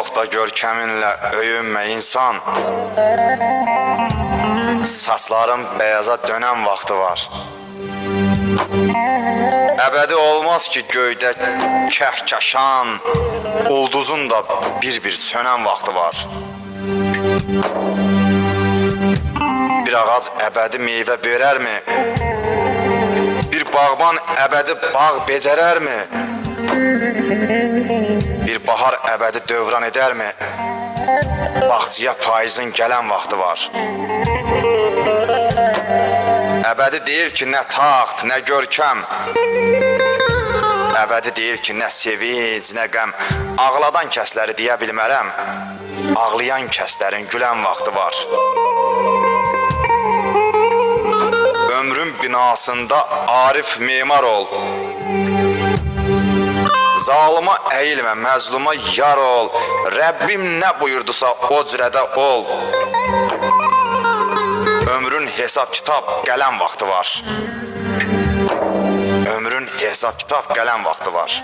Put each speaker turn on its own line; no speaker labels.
Çox da görkəminlə öyünmə insan. Saçların beyaza dönən vaxtı var. Əbədi olmaz ki göydə kəhkəşan, ulduzun da bir-bir sönən vaxtı var. Bir ağac əbədi meyvə verərmi? Bir bağban əbədi bağ becərərmi? Bir bahar əbədi dövran edərmi? Bağçıya payızın gələn vaxtı var. Əbədi deyil ki nə taxt, nə görkəm. Əbədi deyil ki nə sevinc, nə qəm. Ağladan kəsləri deyə bilmərəm. Ağlayan kəslərin gülən vaxtı var. Ömrün binasında arif memar ol. Zalıma əyilmə, məzluma yar ol. Rəbbim nə buyurdusa o cürədə ol. Ömrün hesab kitab qələm vaxtı var. Ömrün hesab kitab qələm vaxtı var.